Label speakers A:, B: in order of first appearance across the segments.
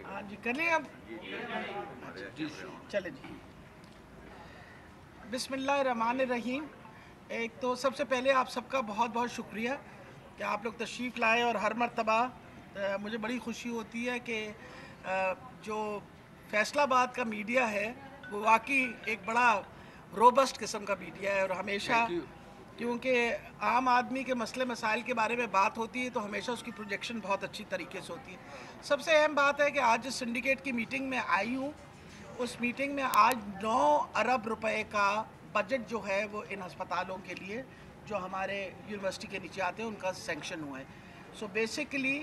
A: हाँ जी, कर लिए आप? जी चले जी। बिस्मिल्लाहिर्रहमानिर्रहीम। एक तो सबसे पहले आप सबका बहुत बहुत शुक्रिया कि आप लोग तशरीफ़ लाए, और हर मर्तबा मुझे बड़ी खुशी होती है कि जो फैसलाबाद का मीडिया है वो वाकई एक बड़ा रोबस्ट किस्म का मीडिया है, और हमेशा क्योंकि आम आदमी के मसले मसाइल के बारे में बात होती है तो हमेशा उसकी प्रोजेक्शन बहुत अच्छी तरीके से होती है। सबसे अहम बात है कि आज जिस सिंडिकेट की मीटिंग में आई हूँ, उस मीटिंग में आज 9 अरब रुपए का बजट जो है वो इन अस्पतालों के लिए जो हमारे यूनिवर्सिटी के नीचे आते हैं उनका सेंक्शन हुआ है। सो बेसिकली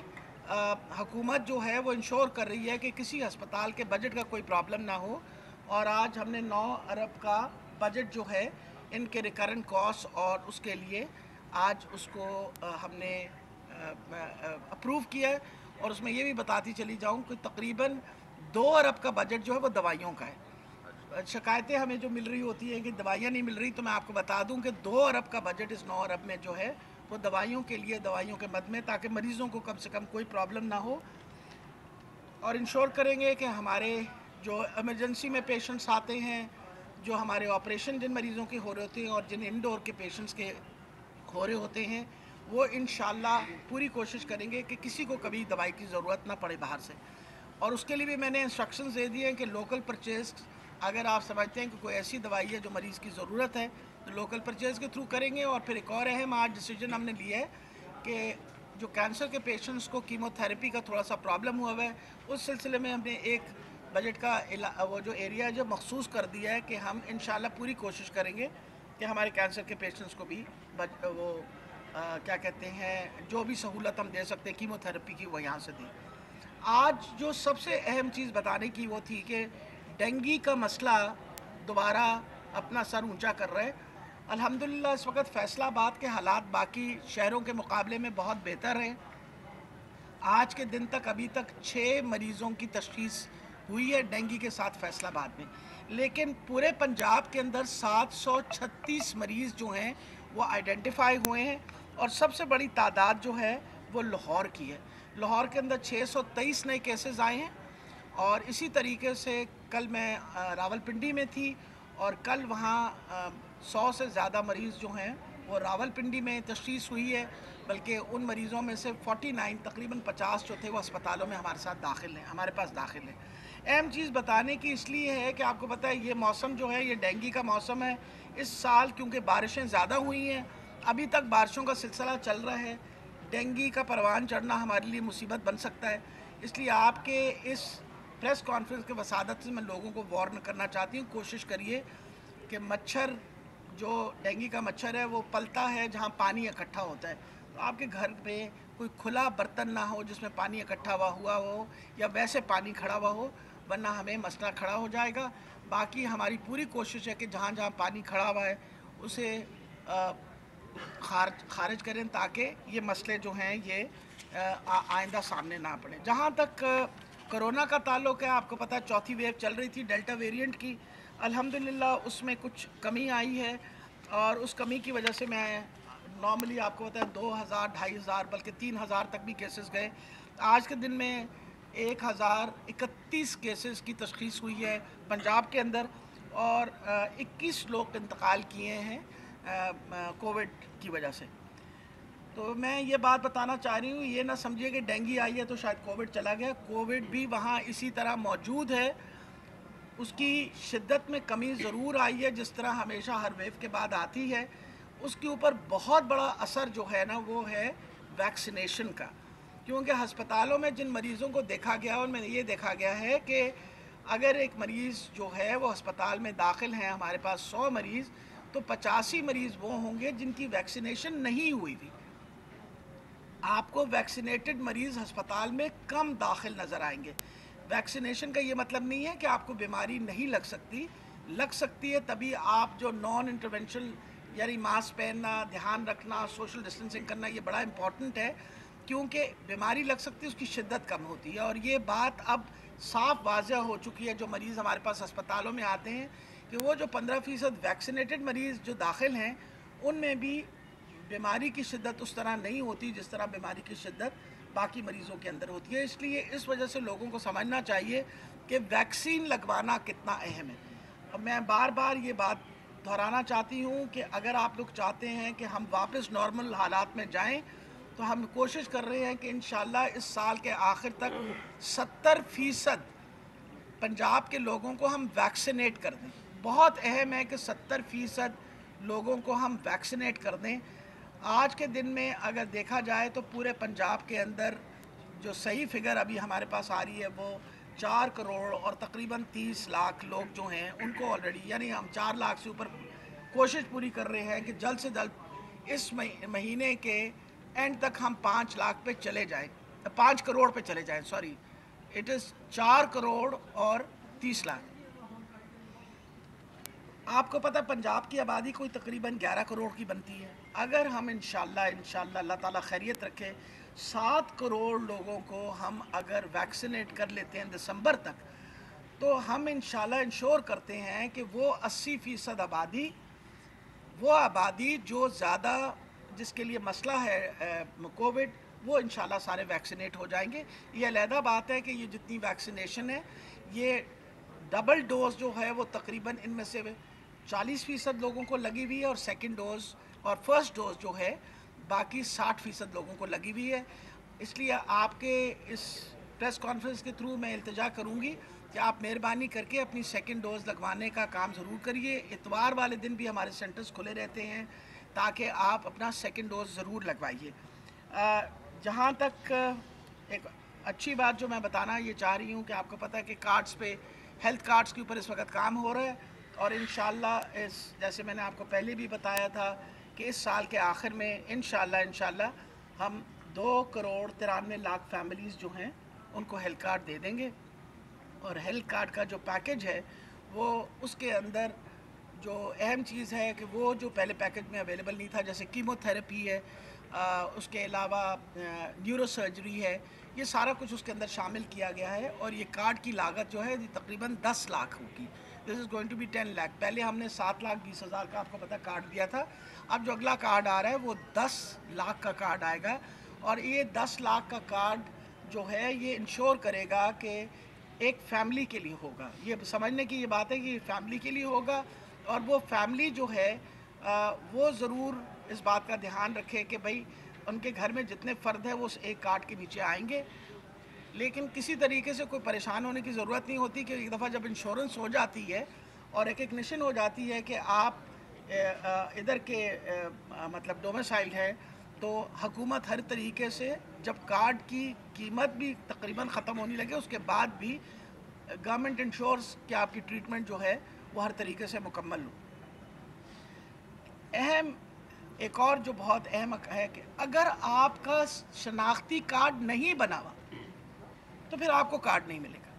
A: हुकूमत जो है वो इंश्योर कर रही है कि किसी अस्पताल के बजट का कोई प्रॉब्लम ना हो, और आज हमने 9 अरब का बजट जो है इनके रिकरेंट कॉस्ट और उसके लिए आज उसको हमने अप्रूव किया है। और उसमें ये भी बताती चली जाऊँ कि तकरीबन 2 अरब का बजट जो है वो दवाइयों का है। शिकायतें हमें जो मिल रही होती है कि दवाइयाँ नहीं मिल रही, तो मैं आपको बता दूं कि 2 अरब का बजट इस 9 अरब में जो है वो दवाइयों के लिए, दवाइयों के मद में, ताकि मरीज़ों को कम से कम कोई प्रॉब्लम ना हो। और इंश्योर करेंगे कि हमारे जो इमरजेंसी में पेशेंट्स आते हैं, जो हमारे ऑपरेशन जिन मरीज़ों के हो रहे होते हैं और जिन इंडोर के पेशेंट्स के हो रहे होते हैं, वो इंशाल्लाह पूरी कोशिश करेंगे कि किसी को कभी दवाई की ज़रूरत ना पड़े बाहर से। और उसके लिए भी मैंने इंस्ट्रक्शंस दे दिए हैं कि लोकल परचेज, अगर आप समझते हैं कि कोई ऐसी दवाई है जो मरीज़ की ज़रूरत है तो लोकल परचेज के थ्रू करेंगे। और फिर एक और अहम आज डिसीजन हमने लिया है कि जो कैंसर के पेशेंट्स को कीमोथेरेपी का थोड़ा सा प्रॉब्लम हुआ है, उस सिलसिले में हमने एक बजट का वो जो एरिया जो मखसूस कर दिया है कि हम इंशाल्लाह पूरी कोशिश करेंगे कि हमारे कैंसर के पेशेंट्स को भी वो क्या कहते हैं, जो भी सहूलत हम दे सकते हैं कीमोथेरेपी की, वो यहाँ से दें। आज जो सबसे अहम चीज़ बताने की वो थी कि डेंगू का मसला दोबारा अपना सर ऊंचा कर रहा है। अल्हम्दुलिल्लाह इस वक्त फैसलाबाद के हालात बाकी शहरों के मुकाबले में बहुत बेहतर हैं। आज के दिन तक अभी तक 6 मरीज़ों की तशख़ीस हुई है डेंगू के साथ फैसलाबाद में, लेकिन पूरे पंजाब के अंदर 736 मरीज़ जो हैं वो आइडेंटिफाई हुए हैं, और सबसे बड़ी तादाद जो है वो लाहौर की है। लाहौर के अंदर 623 नए केसेस आए हैं। और इसी तरीके से कल मैं रावलपिंडी में थी, और कल वहाँ 100 से ज़्यादा मरीज़ जो हैं वो रावलपिंडी में तशख़ीस हुई है, बल्कि उन मरीज़ों में से 49 तकरीबन 50 जो थे वो अस्पतालों में हमारे साथ दाखिल हैं, हमारे पास दाखिल हैं। अहम चीज़ बताने की इसलिए है कि आपको पता है ये मौसम जो है ये डेंगू का मौसम है। इस साल क्योंकि बारिशें ज़्यादा हुई हैं, अभी तक बारिशों का सिलसिला चल रहा है, डेंगू का परवान चढ़ना हमारे लिए मुसीबत बन सकता है। इसलिए आपके इस प्रेस कॉन्फ्रेंस के वसादत से मैं लोगों को वार्न करना चाहती हूँ, कोशिश करिए कि मच्छर, जो डेंगू का मच्छर है वो पलता है जहाँ पानी इकट्ठा होता है, तो आपके घर पे कोई खुला बर्तन ना हो जिसमें पानी इकट्ठा हुआ हो या वैसे पानी खड़ा हुआ हो, वरना हमें मसला खड़ा हो जाएगा। बाकी हमारी पूरी कोशिश है कि जहाँ जहाँ पानी खड़ा हुआ है उसे खारिज करें, ताकि ये मसले जो हैं ये आइंदा सामने ना पड़े। जहाँ तक कोरोना का ताल्लुक़ है, आपको पता है चौथी वेव चल रही थी डेल्टा वेरिएंट की, अल्हम्दुलिल्लाह उसमें कुछ कमी आई है, और उस कमी की वजह से मैं नॉर्मली आपको पता है 2000, 2500 बल्कि 3000 तक भी केसेस गए। आज के दिन में 1031 केसेस की तशख़ीस हुई है पंजाब के अंदर, और 21 लोग इंतकाल किए हैं कोविड की वजह से। तो मैं ये बात बताना चाह रही हूँ, ये ना समझिए कि डेंगू आई है तो शायद कोविड चला गया। कोविड भी वहाँ इसी तरह मौजूद है, उसकी शिद्दत में कमी ज़रूर आई है जिस तरह हमेशा हर वेव के बाद आती है। उसके ऊपर बहुत बड़ा असर जो है ना वो है वैक्सीनेशन का, क्योंकि अस्पतालों में जिन मरीज़ों को देखा गया उनमें ये देखा गया है कि अगर एक मरीज़ जो है वो अस्पताल में दाखिल हैं, हमारे पास 100 मरीज़, तो 85 मरीज़ वो होंगे जिनकी वैक्सीनेशन नहीं हुई थी। आपको वैक्सीनेटेड मरीज़ अस्पताल में कम दाखिल नज़र आएंगे। वैक्सीनेशन का ये मतलब नहीं है कि आपको बीमारी नहीं लग सकती है, तभी आप जो नॉन इंटरवेंशन यानी मास्क पहनना, ध्यान रखना, सोशल डिस्टेंसिंग करना, ये बड़ा इम्पॉर्टेंट है, क्योंकि बीमारी लग सकती है उसकी शिद्दत कम होती है। और ये बात अब साफ वाज़ह हो चुकी है जो मरीज़ हमारे पास अस्पतालों में आते हैं, कि वो जो 15% वैक्सीनेटेड मरीज़ जो दाखिल हैं उनमें भी बीमारी की शिद्दत उस तरह नहीं होती जिस तरह बीमारी की शिद्दत बाकी मरीज़ों के अंदर होती है। इसलिए इस वजह से लोगों को समझना चाहिए कि वैक्सीन लगवाना कितना अहम है। अब मैं बार बार ये बात दोहराना चाहती हूँ कि अगर आप लोग चाहते हैं कि हम वापस नॉर्मल हालात में जाएं, तो हम कोशिश कर रहे हैं कि इंशाल्लाह इस साल के आखिर तक 70% पंजाब के लोगों को हम वैक्सीनेट कर दें। बहुत अहम है कि 70% लोगों को हम वैक्सीनेट कर दें। आज के दिन में अगर देखा जाए तो पूरे पंजाब के अंदर जो सही फिगर अभी हमारे पास आ रही है वो 4 करोड़ और तकरीबन 30 लाख लोग जो हैं उनको ऑलरेडी, यानी हम 4 लाख से ऊपर कोशिश पूरी कर रहे हैं कि जल्द से जल्द इस महीने के एंड तक हम 5 लाख पे चले जाएं, 5 करोड़ पे चले जाएं, सॉरी, इट इज़ 4 करोड़ और 30 लाख। आपको पता है पंजाब की आबादी कोई तकरीबन 11 करोड़ की बनती है। अगर हम इंशाल्लाह अल्लाह ताला खैरियत रखे 7 करोड़ लोगों को हम अगर वैक्सीनेट कर लेते हैं दिसंबर तक, तो हम इंशाल्लाह इंश्योर करते हैं कि वो 80% आबादी, वो आबादी जो ज़्यादा जिसके लिए मसला है कोविड, वो इंशाल्लाह सारे वैक्सीनेट हो जाएंगे। ये अलहदा बात है कि ये जितनी वैक्सीनेशन है ये डबल डोज जो है वो तकरीबन इनमें से 40% लोगों को लगी हुई है और सेकंड डोज और फर्स्ट डोज जो है बाकी 60% लोगों को लगी हुई है। इसलिए आपके इस प्रेस कॉन्फ्रेंस के थ्रू मैं इल्तिजा करूँगी कि आप मेहरबानी करके अपनी सेकंड डोज़ लगवाने का काम ज़रूर करिए। इतवार वाले दिन भी हमारे सेंटर्स खुले रहते हैं ताकि आप अपना सेकंड डोज़ ज़रूर लगवाइए। जहाँ तक एक अच्छी बात जो मैं बताना ये चाह रही हूँ कि आपको पता है कि कार्ड्स पे, हेल्थ कार्ड्स के ऊपर इस वक्त काम हो रहा है और इंशाल्लाह इस, जैसे मैंने आपको पहले भी बताया था कि इस साल के आखिर में इंशाल्लाह हम 2 करोड़ 93 लाख फैमिलीज़ जो हैं उनको हेल्थ कार्ड दे देंगे। और हेल्थ कार्ड का जो पैकेज है वो उसके अंदर जो अहम चीज़ है कि वो जो पहले पैकेज में अवेलेबल नहीं था, जैसे कीमोथेरेपी है, उसके अलावा न्यूरो सर्जरी है, ये सारा कुछ उसके अंदर शामिल किया गया है। और ये कार्ड की लागत जो है तकरीबन 10 लाख होगी। This is going to be 10 lakh. पहले हमने 7,20,000 का आपको पता कार्ड दिया था। अब जो अगला कार्ड आ रहा है वो 10 लाख का कार्ड आएगा और ये 10 लाख का कार्ड जो है ये इंश्योर करेगा कि एक फैमिली के लिए होगा। ये समझने की ये बात है कि फैमिली के लिए होगा और वो फैमिली जो है वो ज़रूर इस बात का ध्यान रखे कि भाई उनके घर में जितने फ़र्द हैं वो उस एक कार्ड के नीचे आएंगे। लेकिन किसी तरीके से कोई परेशान होने की ज़रूरत नहीं होती कि एक दफ़ा जब इंश्योरेंस हो जाती है और रिकग्निशन हो जाती है कि आप इधर के मतलब डोमिसाइल है, तो हुकूमत हर तरीके से जब कार्ड की कीमत भी तकरीबन ख़त्म होने लगे उसके बाद भी गवर्नमेंट इंश्योर्स कि आपकी ट्रीटमेंट जो है वो हर तरीके से मुकम्मल हो। अहम एक और जो बहुत अहम है कि अगर आपका शनाख्ती कार्ड नहीं बना हुआ तो फिर आपको कार्ड नहीं मिलेगा।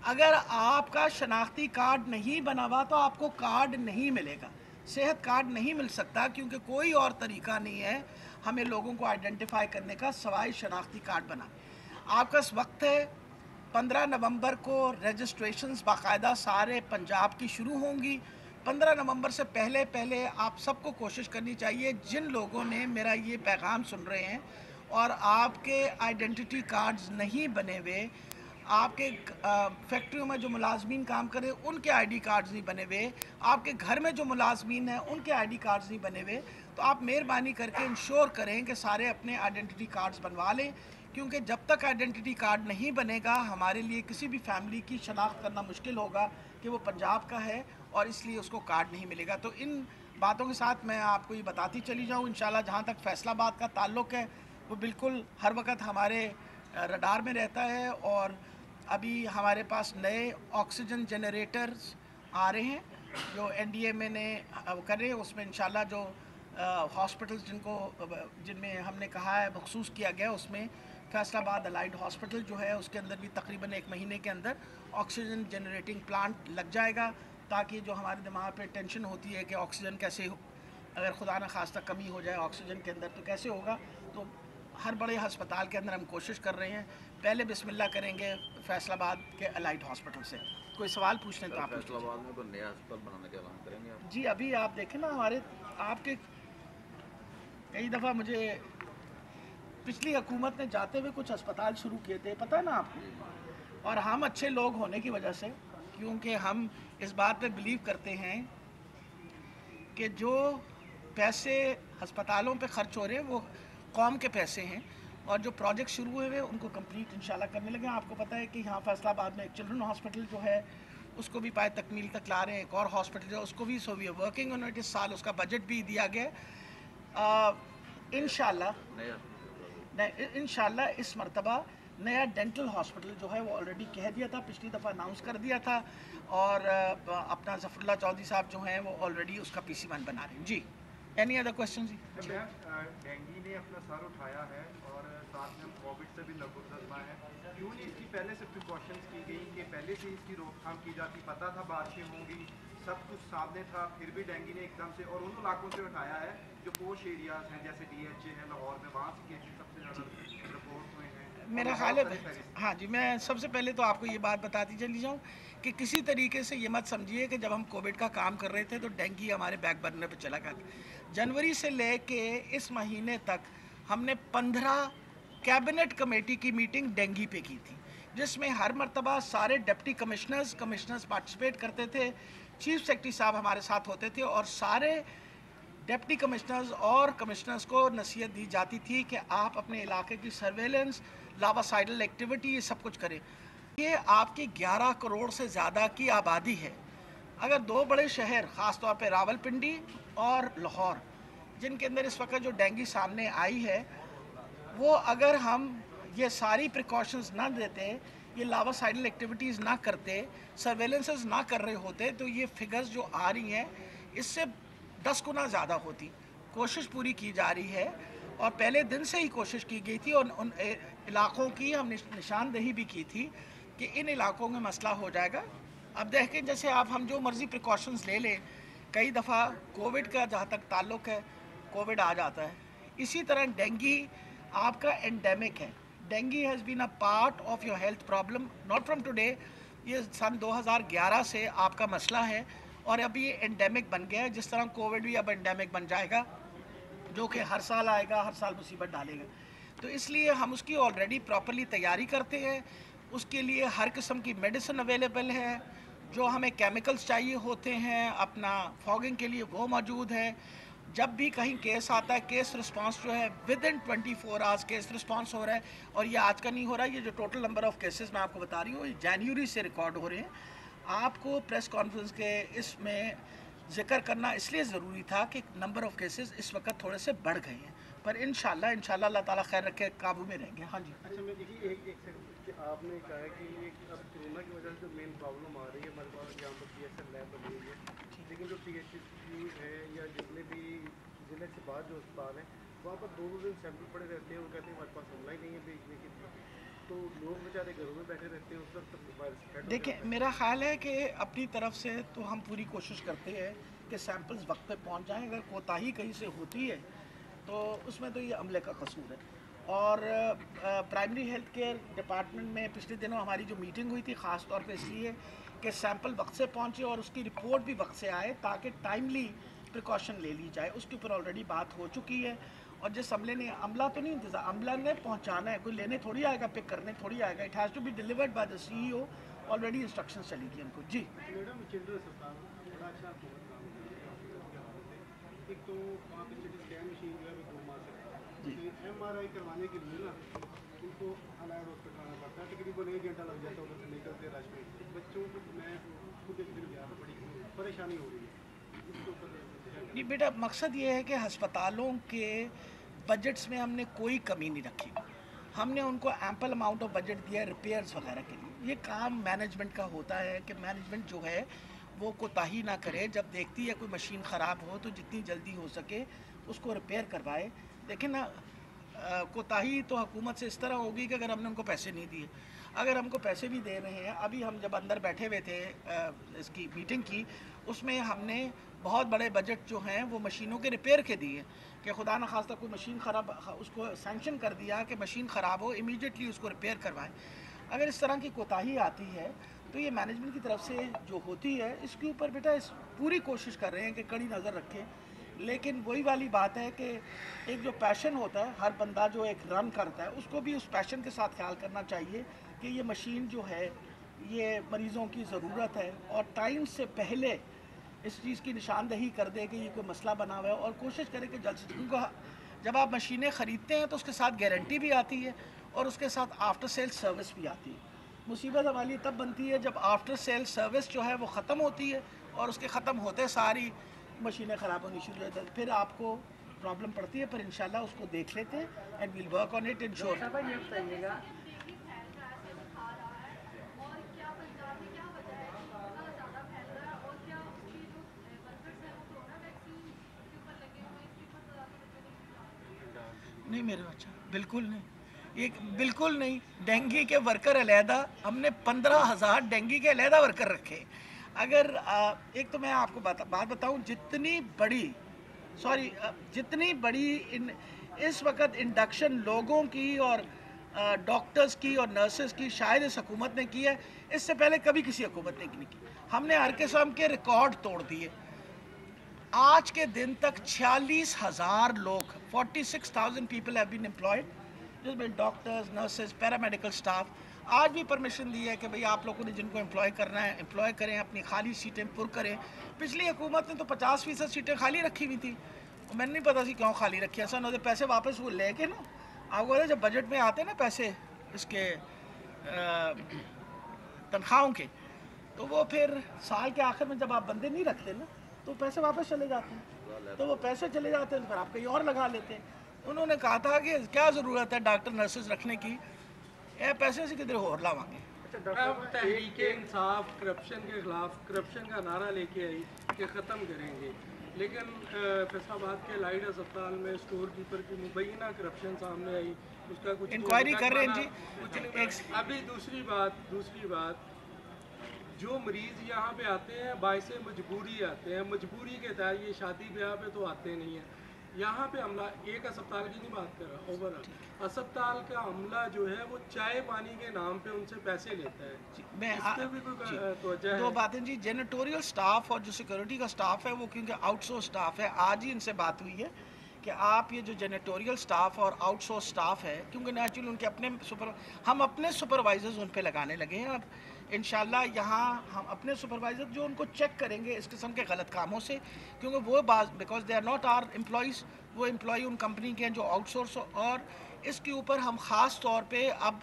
A: अगर आपका शनाख्ती कार्ड नहीं बना हुआ तो आपको कार्ड नहीं मिलेगा, सेहत कार्ड नहीं मिल सकता, क्योंकि कोई और तरीका नहीं है हमें लोगों को आइडेंटिफाई करने का सवाए शनाख्ती कार्ड बना। आपका वक्त है 15 नवंबर को रजिस्ट्रेशंस बाकायदा सारे पंजाब की शुरू होंगी। 15 नवंबर से पहले पहले आप सबको कोशिश करनी चाहिए, जिन लोगों ने मेरा ये पैगाम सुन रहे हैं और आपके आइडेंटिटी कार्ड्स नहीं बने हुए, आपके फैक्ट्रियों में जो मुलाजमीन काम कर रहे हैं उनके आईडी कार्ड्स नहीं बने हुए, आपके घर में जो मुलाजमीन हैं उनके आईडी कार्ड्स नहीं बने हुए, तो आप मेहरबानी करके इंश्योर करें कि सारे अपने आइडेंटिटी कार्ड्स बनवा लें, क्योंकि जब तक आइडेंटिटी कार्ड नहीं बनेगा हमारे लिए किसी भी फैमिली की शनाख्त करना मुश्किल होगा कि वो पंजाब का है और इसलिए उसको कार्ड नहीं मिलेगा। तो इन बातों के साथ मैं आपको ये बताती चली जाऊँ। इंशाल्लाह जहाँ तक फैसलाबाद का ताल्लुक़ है वो बिल्कुल हर वक्त हमारे रडार में रहता है और अभी हमारे पास नए ऑक्सीजन जनरेटर्स आ रहे हैं जो एनडीएमए ने कर रहे हैं। उसमें इंशाल्लाह जो हॉस्पिटल्स जिनमें हमने कहा है मखसूस किया गया, उसमें फैसलाबाद अलाइड हॉस्पिटल जो है उसके अंदर भी तकरीबन 1 महीने के अंदर ऑक्सीजन जनरेटिंग प्लांट लग जाएगा, ताकि जो हमारे दिमाग पे टेंशन होती है कि ऑक्सीजन कैसे अगर खुदा न खास्ता कमी हो जाए ऑक्सीजन के अंदर तो कैसे होगा, तो हर बड़े हस्पताल के अंदर हम कोशिश कर रहे हैं। पहले बिस्मिल्लाह करेंगे फैसलाबाद के अलाइड हॉस्पिटल से। कोई सवाल पूछने तो आप
B: फैसलाबाद में कोई नया अस्पताल बनाने का ऐलान करेंगे आप?
A: जी अभी आप देखें ना, हमारे आपके कई दफ़ा मुझे पिछली हुकूमत ने जाते हुए कुछ अस्पताल शुरू किए थे, पता है ना आपको, और हम अच्छे लोग होने की वजह से, क्योंकि हम इस बात पे बिलीव करते हैं कि जो पैसे अस्पतालों पे खर्च हो रहे हैं वो कौम के पैसे हैं, और जो प्रोजेक्ट शुरू हुए हुए उनको कंप्लीट इंशाल्लाह करने लगे। आपको पता है कि यहाँ फैसलाबाद में एक चिल्ड्रन हॉस्पिटल जो है उसको भी पाए तकमील तक ला रहे हैं, एक और हॉस्पिटल जो है उसको भी, so we are working on it. इस साल उसका बजट भी दिया गया इंशाल्लाह इस मरतबा नया डेंटल हॉस्पिटल जो है वो ऑलरेडी कह दिया था, पिछली दफ़ा अनाउंस कर दिया था, और अपना जफरुल्लाह चौधरी साहब जो हैं वो ऑलरेडी उसका PC1 बना रहे हैं। जी, एनी अदर क्वेश्चन? जी,
B: डेंगू ने अपना सर उठाया है और साथ में हम कोविड से भी लबुज़मा है, क्यों नहीं इसकी पहले से प्रिकॉशंस की गई कि पहले से इसकी रोकथाम की जाती? पता था बारिशें होंगी, सब कुछ सामने था, फिर भी डेंगू ने एकदम से और उन इलाकों से उठाया है जो पोश एरियाज हैं, जैसे DHA है लाहौर में, वहाँ से केसेस सबसे ज़्यादा रिपोर्ट हुए हैं।
A: मेरा ख्याल है, हाँ जी, मैं सबसे पहले तो आपको ये बात बताती चली जाऊँ कि किसी तरीके से ये मत समझिए कि जब हम कोविड का काम कर रहे थे तो डेंगू हमारे बैक बर्नर पे चला गया। जनवरी से लेके इस महीने तक हमने 15 कैबिनेट कमेटी की मीटिंग डेंगू पे की थी, जिसमें हर मरतबा सारे डिप्टी कमिश्नर्स पार्टिसिपेट करते थे, चीफ सेक्रेटरी साहब हमारे साथ होते थे, और सारे डिप्टी कमिश्नर्स और कमिश्नर्स को नसीहत दी जाती थी कि आप अपने इलाके की सर्वेलेंस, लावासाइडल एक्टिविटी, ये सब कुछ करें। ये आपकी 11 करोड़ से ज़्यादा की आबादी है। अगर दो बड़े शहर, ख़ास तौर पे रावलपिंडी और लाहौर, जिनके अंदर इस वक्त जो डेंगू सामने आई है, वो अगर हम ये सारी प्रिकॉशंस ना देते, ये लावासाइडल एक्टिविटीज़ ना करते, सर्वेलेंसेस ना कर रहे होते, तो ये फिगर्स जो आ रही हैं इससे 10 गुना ज़्यादा होती। कोशिश पूरी की जा रही है, और पहले दिन से ही कोशिश की गई थी, और उन इलाकों की हम निशानदेही भी की थी कि इन इलाकों में मसला हो जाएगा। अब देखें, जैसे आप हम जो मर्ज़ी प्रिकॉशंस ले लें, कई दफ़ा कोविड का जहाँ तक ताल्लुक़ है, कोविड आ जाता है। इसी तरह डेंगू आपका एंडेमिक है। Dengue has been a part of your health problem not from today, ये सन 2011 से आपका मसला है, और अभी ये एंडेमिक बन गया है। जिस तरह कोविड भी अब एंडेमिक बन जाएगा, जो कि हर साल आएगा, हर साल मुसीबत डालेगा। तो इसलिए हम उसकी ऑलरेडी प्रॉपरली तैयारी करते हैं। उसके लिए हर किस्म की मेडिसिन अवेलेबल है, जो हमें केमिकल्स चाहिए होते हैं अपना फॉगिंग के लिए, वो मौजूद है। जब भी कहीं केस आता है, केस रिस्पांस जो है with in 24 hours case response हो रहा है, और ये आज का नहीं हो रहा है। ये जो टोटल नंबर ऑफ़ केसेस मैं आपको बता रही हूँ, ये जनवरी से रिकॉर्ड हो रहे हैं। आपको प्रेस कॉन्फ्रेंस के इसमें जिक्र करना इसलिए ज़रूरी था कि नंबर ऑफ़ केसेस इस वक्त थोड़े से बढ़ गए हैं, पर इंशाल्लाह अल्लाह ताला खैर रखे, काबू में रहेंगे। हाँ जी।
B: अच्छा, मैं एक सेकंड कि आपने कहा है कि अब कोरोना की वजह से जो मेन प्रॉब्लम आ रही है हमारे पास, यहाँ पर PSL लैब बनी हुई है, लेकिन जो PHC है या जितने भी ज़िले से बाहर जो अस्पताल हैं, वहाँ पर 2-2 दिन सैंपल पड़े रहते हैं, वो कहते हैं हमारे पास हमला ही नहीं है भेजने के लिए, तो लोग बेचारे घरों में बैठे रहते हैं, उस वक्त वायरस।
A: देखिए, मेरा ख्याल है कि अपनी तरफ से तो हम पूरी कोशिश करते हैं कि सैंपल्स वक्त पे पहुंच जाएं। अगर कोताही कहीं से होती है तो उसमें तो ये अमले का कसूर है। और प्राइमरी हेल्थ केयर डिपार्टमेंट में पिछले दिनों हमारी जो मीटिंग हुई थी, ख़ास तौर पे इसलिए कि सैंपल वक्त से पहुंचे और उसकी रिपोर्ट भी वक्त से आए, ताकि टाइमली प्रिकॉशन ले ली जाए। उसके ऊपर ऑलरेडी बात हो चुकी है, और जिस अमले ने, अमला तो नहीं इंतज़ार, अमला ने पहुंचाना है, कोई लेने थोड़ी आएगा, पिक करने थोड़ी आएगा। It has to be delivered by the CEO। Already instruction चली गई उनको। जी
B: मैडम, चिल्ड्रंस अस्पताल बड़ा अच्छा एक तो वहाँ पे सिटी स्कैन मशीन जो है वो 2 माह से, MRI करवाने के लिए ना उनको अलाइड हॉस्पिटल आना पड़ता है, तकरीबन 1 घंटा लग जाता है उधर से निकलते रश में। बच्चों को मैं खुद एक दिन गया था, बड़ी परेशानी हो रही है इसके ऊपर।
A: जी बेटा, मकसद ये है कि हस्पतालों के बजट्स में हमने कोई कमी नहीं रखी। हमने उनको एम्पल अमाउंट ऑफ बजट दिया है रिपेयर्स वगैरह के लिए। ये काम मैनेजमेंट का होता है कि मैनेजमेंट जो है वो कोताही ना करे, जब देखती है कोई मशीन ख़राब हो तो जितनी जल्दी हो सके उसको रिपेयर करवाए। लेकिन ना, कोताही तो हुकूमत से इस तरह होगी कि अगर हमने उनको पैसे नहीं दिए। अगर हमको पैसे भी दे रहे हैं, अभी हम जब अंदर बैठे हुए थे इसकी मीटिंग की, उसमें हमने बहुत बड़े बजट जो हैं वो मशीनों के रिपेयर के दिए कि खुदा न खास्ता कोई मशीन ख़राब, उसको सैंक्शन कर दिया कि मशीन ख़राब हो इमीडिएटली उसको रिपेयर करवाएं। अगर इस तरह की कोताही आती है तो ये मैनेजमेंट की तरफ से जो होती है, इसके ऊपर बेटा इस पूरी कोशिश कर रहे हैं कि कड़ी नज़र रखें लेकिन वही वाली बात है कि एक जो पैशन होता है, हर बंदा जो एक रन करता है उसको भी उस पैशन के साथ ख्याल करना चाहिए कि ये मशीन जो है ये मरीज़ों की ज़रूरत है, और टाइम से पहले इस चीज़ की निशानदही कर दे कि ये कोई मसला बना हुआ है, और कोशिश करें कि जल्द से, क्योंकि जब आप मशीनें ख़रीदते हैं तो उसके साथ गारंटी भी आती है और उसके साथ आफ्टर सेल सर्विस भी आती है। मुसीबत हमारी तब बनती है जब आफ्टर सेल सर्विस जो है वो ख़त्म होती है और उसके ख़त्म होते सारी मशीनें ख़राब होनी शुरू हो जाती हैं, फिर आपको प्रॉब्लम पड़ती है। पर इंशाल्लाह उसको देख लेते हैं and will work on it ensure.
C: ये बताइएगा
A: नहीं मेरे बच्चा, बिल्कुल नहीं, एक बिल्कुल नहीं। डेंगू के वर्कर अलहदा, हमने 15,000 डेंगू के अलहदा वर्कर रखे। अगर एक तो मैं आपको बात बताऊं, जितनी बड़ी इस वक्त इंडक्शन लोगों की और डॉक्टर्स की और नर्सेस की शायद इस हुकूमत ने की है, इससे पहले कभी किसी हुकूमत ने नहीं की। हमने हर किस्म के रिकॉर्ड तोड़ दिए। आज के दिन तक 46,000 लोग, 46,000 पीपल हैव बीन एम्प्लॉयड, जिसमें डॉक्टर्स, नर्सेज, पैरामेडिकल स्टाफ। आज भी परमिशन दी है कि भाई आप लोगों ने जिनको एम्प्लॉय करना है एम्प्लॉय करें, अपनी खाली सीटें पुर करें। पिछली हुकूमत ने तो 50% सीटें खाली रखी हुई थी, मैंने नहीं पता थी क्यों खाली रखी। ऐसा उन्होंने पैसे वापस वो लेके ना, आपको जब बजट में आते ना पैसे इसके तनख्वाहों के, तो वो फिर साल के आखिर में जब आप बंदे नहीं रखते ना तो पैसे वापस चले जाते हैं, तो वो पैसे चले जाते हैं तो फिर आप कहीं और लगा लेते हैं। उन्होंने कहा था कि क्या ज़रूरत है डॉक्टर नर्सेज रखने की, ये पैसे से किधर और लावांगे।
C: अब तहरीक इंसाफ करप्शन के खिलाफ करप्शन का नारा लेके आई कि ख़त्म करेंगे, लेकिन फैसलाबाद के लाइट अस्पताल में स्टोर कीपर की मुबैना करप्शन सामने आई, उसका कुछ
A: इंक्वायरी कर रहे हैं जी।
C: कुछ नहीं। अभी दूसरी बात, जो मरीज़ यहाँ पे आते हैं बाइसे मजबूरी आते हैं, मजबूरी के तहत, ये शादी ब्याह पे तो आते नहीं हैं। यहाँ पे हमला, एक अस्पताल की नहीं बात कर रहा, ओवरऑल अस्पताल का हमला जो है वो चाय पानी के नाम पे उनसे पैसे लेता है।
A: मैं
C: इस पे भी कोई तवज्जो
A: दो
C: है?
A: बातें जी। जेनेटोरियल स्टाफ और जो सिक्योरिटी का स्टाफ है वो क्योंकि आउटसोर्स स्टाफ है, आज ही इनसे बात हुई है कि आप ये जो जेनेटोरियल स्टाफ और आउटसोर्स स्टाफ है, क्योंकि नेचुरली उनके हम अपने सुपरवाइजर्स उन पे लगाने लगे हैं। अब इंशाल्लाह यहाँ हम अपने सुपरवाइज़र जो उनको चेक करेंगे इस किस्म के गलत कामों से, क्योंकि वो बात because they are not are employees, वो एम्प्लॉय उन कंपनी के हैं जो आउटसोर्स। और इसके ऊपर हम ख़ास तौर पे अब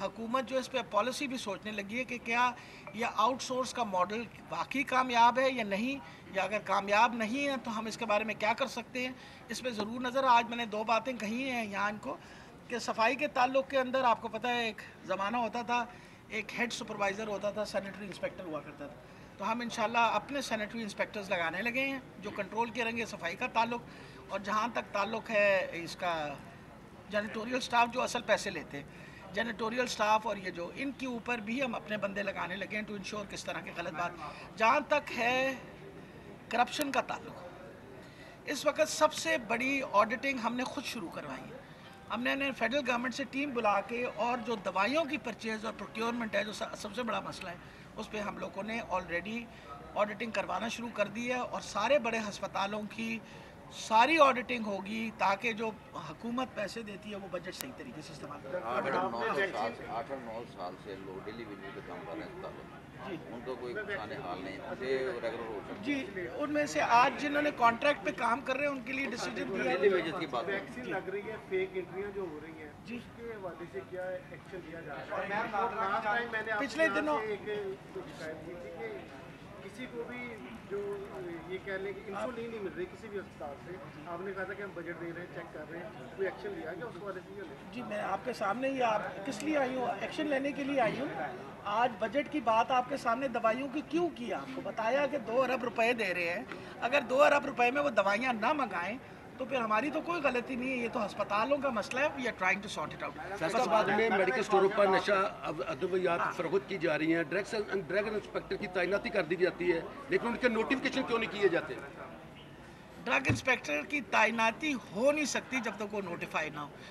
A: हुकूमत जो इस पर पॉलिसी भी सोचने लगी है कि क्या यह आउटसोर्स का मॉडल वाकई कामयाब है या नहीं, या अगर कामयाब नहीं है तो हम इसके बारे में क्या कर सकते हैं। इस पर ज़रूर नज़र, आज मैंने दो बातें कही हैं यहाँ इनको, कि सफाई के ताल्लुक़ के अंदर आपको पता है एक ज़माना होता था, एक हेड सुपरवाइज़र होता था, सैनिटरी इंस्पेक्टर हुआ करता था। तो हम इंशाल्लाह अपने सैनिटरी इंस्पेक्टर्स लगाने लगे हैं जो कंट्रोल करेंगे सफाई का ताल्लुक़। और जहाँ तक ताल्लुक़ है इसका जेनेटोरियल स्टाफ जो असल पैसे लेते हैं, जेनेटोरियल स्टाफ और ये जो इनके ऊपर भी हम अपने बंदे लगाने लगे हैं टू इंश्योर किस तरह की गलत बात। जहाँ तक है करप्शन का ताल्लुक़, इस वक्त सबसे बड़ी ऑडिटिंग हमने खुद शुरू करवाई है। हमने फेडरल गवर्नमेंट से टीम बुला के, और जो दवाइयों की परचेज़ और प्रोक्योरमेंट है जो सबसे बड़ा मसला है, उस पर हम लोगों ने ऑलरेडी ऑडिटिंग करवाना शुरू कर दी है। और सारे बड़े हस्पतालों की सारी ऑडिटिंग होगी ताकि जो हुकूमत पैसे देती है वो बजट सही तरीके से इस्तेमाल करे।
D: 8 और 9 साल से लोग डिलीवरी पे काम कर रहे हैं अस्पतालों में,
A: जी
D: उनको कोई खाने हाल नहीं, उनसे रेगुलर हो सकते
A: जी, उनमें से आज जिन्होंने कॉन्ट्रैक्ट पे काम कर रहे हैं उनके लिए डिसीजन दिया
D: डेली वेजेस की बात है।
B: वैक्सीन लग रही है, फेक एंट्रियां जो हो रही हैं
A: जी।
B: उसके हवाले से क्या एक्शन लिया जा रहा है? और लास्ट टाइम मैंने आपके
A: पिछले
B: यहाँ
A: दिनों-
B: से एक शिकायत की थी कि किसी को भी जो ये कह लें कि इंसुलिन नहीं मिल रही किसी भी अस्पताल से, आपने कहा था कि हम बजट दे रहे हैं, चेक कर रहे हैं, कोई एक्शन लिया गया उसके बारे में?
A: जी, मैं आपके सामने ही, आप किस लिए आई हूँ, एक्शन लेने के लिए आई हूँ। आज बजट की बात आपके सामने दवाइयों की क्यों की, आपको बताया कि 2 अरब रुपए दे रहे हैं। अगर 2 अरब रुपए में वो दवाइयाँ ना मंगाएं तो फिर हमारी तो कोई गलती नहीं है, ये तो अस्पतालों का मसला है। We are trying to sort it out.
E: Faisalabad में मेडिकल स्टोरों पर नशा अद्वियात फरोख्त की जा रही हैं, ड्रग इंस्पेक्टर की तैनाती कर दी जाती है, लेकिन उनके नोटिफिकेशन क्यों नहीं किए जाते?
A: ड्रग इंस्पेक्टर की तैनाती हो नहीं सकती जब तक वो नोटिफाई ना हो।